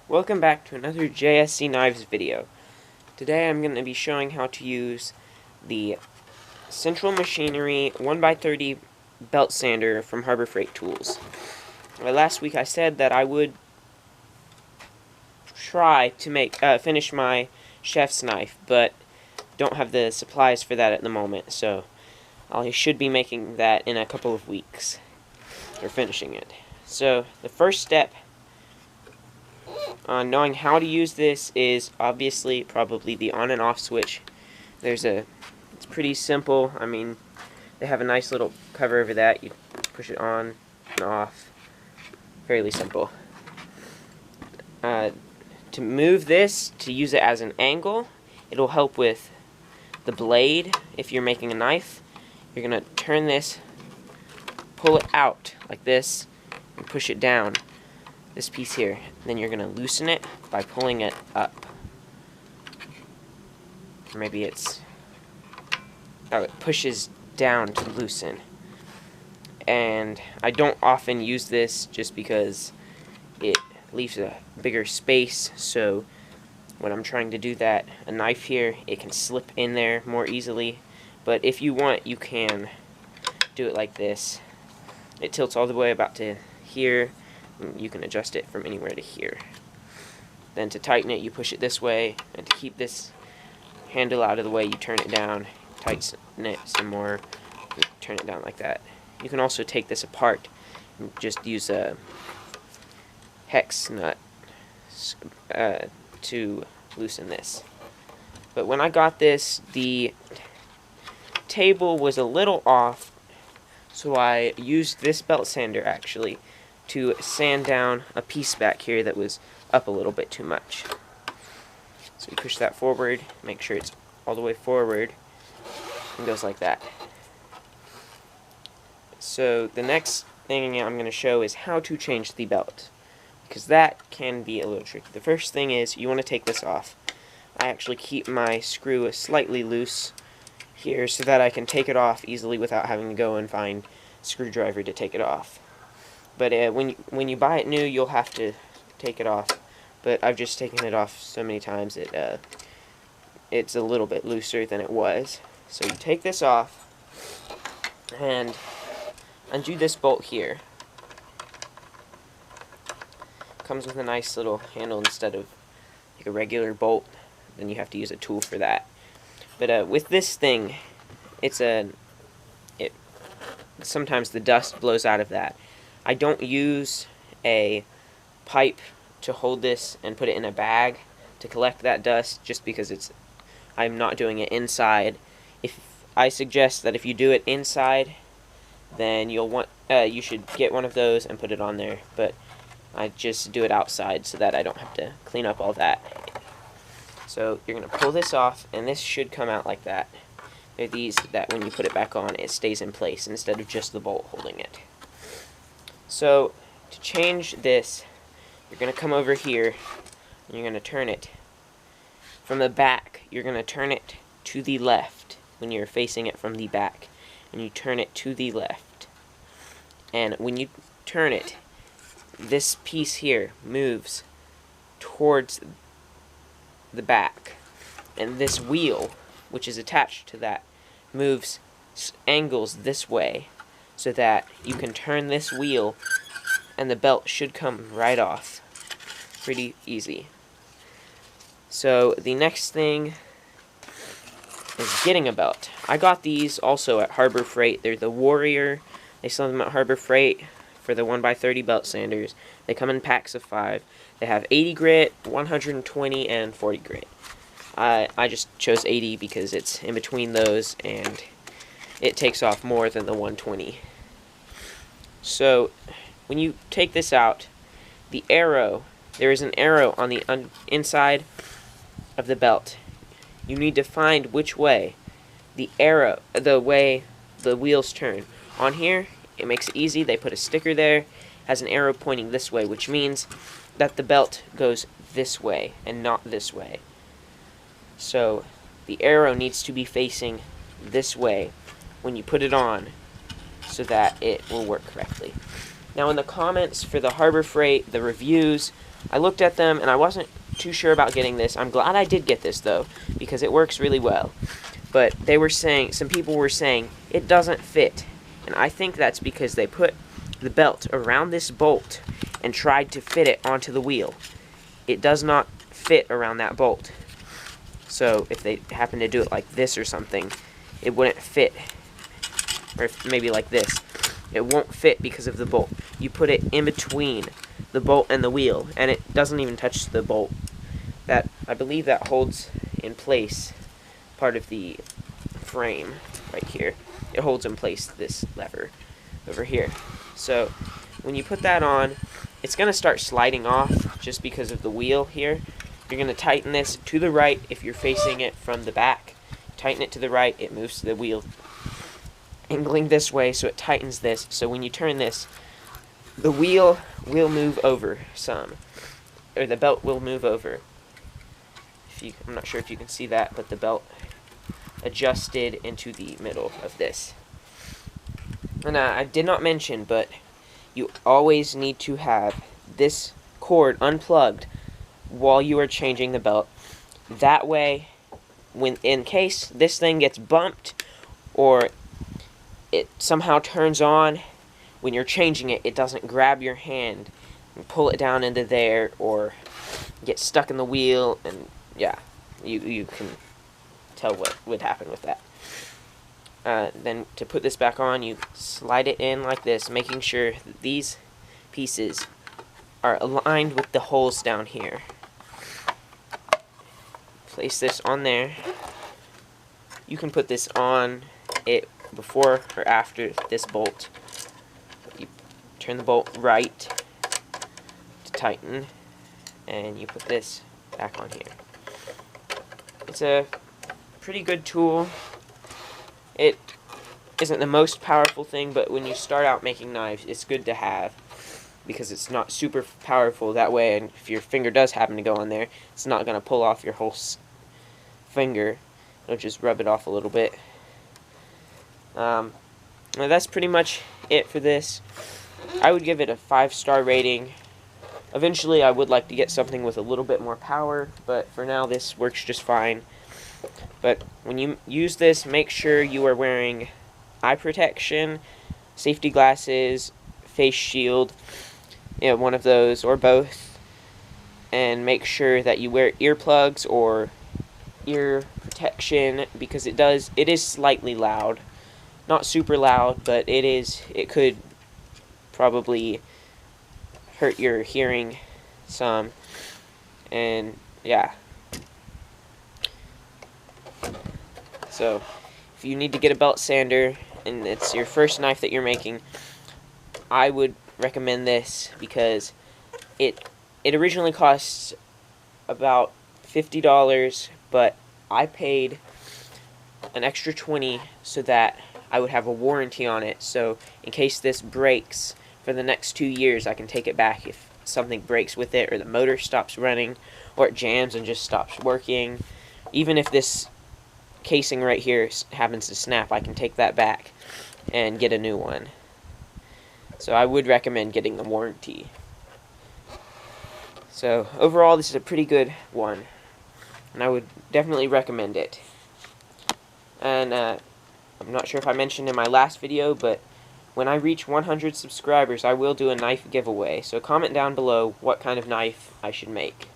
Welcome back to another JSC Knives video. Today I'm going to be showing how to use the Central Machinery 1x30 belt sander from Harbor Freight Tools. Last week I said that I would try to finish my chef's knife, but don't have the supplies for that at the moment, so I should be making that in a couple of weeks, or finishing it. So the first step knowing how to use this is obviously probably the on and off switch. It's pretty simple. I mean, they have a nice little cover over that. You push it on and off. Fairly simple. To move this, to use it as an angle, it'll help with the blade. If you're making a knife, you're going to turn this, pull it out like this, and push it down. This piece here. Then you're going to loosen it by pulling it up. Or maybe it pushes down to loosen. And I don't often use this just because it leaves a bigger space, so when I'm trying to do that, a knife here, it can slip in there more easily. But if you want, you can do it like this. It tilts all the way about to here. You can adjust it from anywhere to here. Then to tighten it, you push it this way, and to keep this handle out of the way, you turn it down, tighten it some more, turn it down like that. You can also take this apart and just use a hex nut to loosen this. But when I got this, the table was a little off, so I used this belt sander actually to sand down a piece back here that was up a little bit too much. So you push that forward, make sure it's all the way forward, and goes like that. So the next thing I'm going to show is how to change the belt, because that can be a little tricky. The first thing is you want to take this off. I actually keep my screw slightly loose here so that I can take it off easily without having to go and find a screwdriver to take it off. But when you buy it new, you'll have to take it off. But I've just taken it off so many times it's a little bit looser than it was. So you take this off and undo this bolt here. Comes with a nice little handle instead of like a regular bolt. Then you have to use a tool for that. But with this thing, sometimes the dust blows out of that. I don't use a pipe to hold this and put it in a bag to collect that dust, just because I'm not doing it inside. I suggest that if you do it inside, then you should get one of those and put it on there. But I just do it outside so that I don't have to clean up all that. So you're going to pull this off, and this should come out like that. They're these that when you put it back on, it stays in place instead of just the bolt holding it. So to change this, you're going to come over here, and you're going to turn it from the back. You're going to turn it to the left when you're facing it from the back, and you turn it to the left. And when you turn it, this piece here moves towards the back, and this wheel, which is attached to that, angles this way, so that you can turn this wheel and the belt should come right off. Pretty easy. So the next thing is getting a belt. I got these also at Harbor Freight. They're the Warrior. They sell them at Harbor Freight for the 1x30 belt sanders. They come in packs of 5. They have 80 grit, 120, and 40 grit. I just chose 80 because it's in between those and it takes off more than the 120. So when you take this out, there is an arrow on the inside of the belt. You need to find which way the way the wheels turn. On here, it makes it easy. They put a sticker there, has an arrow pointing this way, which means that the belt goes this way and not this way. So the arrow needs to be facing this way when you put it on so that it will work correctly. Now in the comments for the Harbor Freight, the reviews, I looked at them and I wasn't too sure about getting this. I'm glad I did get this though, because it works really well. But they were saying, some people were saying, it doesn't fit. And I think that's because they put the belt around this bolt and tried to fit it onto the wheel. It does not fit around that bolt. So if they happen to do it like this or something, it wouldn't fit. Or if maybe like this. It won't fit because of the bolt. You put it in between the bolt and the wheel, and it doesn't even touch the bolt. That, I believe that holds in place part of the frame right here. It holds in place this lever over here. So when you put that on, it's going to start sliding off just because of the wheel here. You're going to tighten this to the right if you're facing it from the back. Tighten it to the right, it moves the wheel angling this way, so it tightens this. So when you turn this, the wheel will move over some, or the belt will move over. I'm not sure if you can see that, but the belt adjusted into the middle of this. And I did not mention, but you always need to have this cord unplugged while you are changing the belt. That way, in case this thing gets bumped or it somehow turns on, when you're changing it, it doesn't grab your hand and pull it down into there or get stuck in the wheel, and yeah, you can tell what would happen with that. Then to put this back on, you slide it in like this, making sure that these pieces are aligned with the holes down here. Place this on there. You can put this on it before or after this bolt. You turn the bolt right to tighten, and you put this back on here. It's a pretty good tool. It isn't the most powerful thing, but when you start out making knives, it's good to have, because it's not super powerful that way, and if your finger does happen to go on there, it's not going to pull off your whole finger. It'll just rub it off a little bit. That's pretty much it for this. I would give it a 5-star rating. Eventually I would like to get something with a little bit more power, but for now this works just fine. But when you use this, make sure you are wearing eye protection, safety glasses, face shield, one of those or both, and make sure that you wear earplugs or ear protection, because it is slightly loud. Not super loud, but it could probably hurt your hearing some. And yeah. So if you need to get a belt sander and it's your first knife that you're making, I would recommend this, because it originally costs about $50, but I paid an extra $20 so that I would have a warranty on it. So in case this breaks for the next 2 years, I can take it back if something breaks with it, or the motor stops running, or it jams and just stops working. Even if this casing right here happens to snap, I can take that back and get a new one. So I would recommend getting the warranty. So overall, this is a pretty good one, and I would definitely recommend it. And I'm not sure if I mentioned in my last video, but when I reach 100 subscribers, I will do a knife giveaway. So comment down below what kind of knife I should make.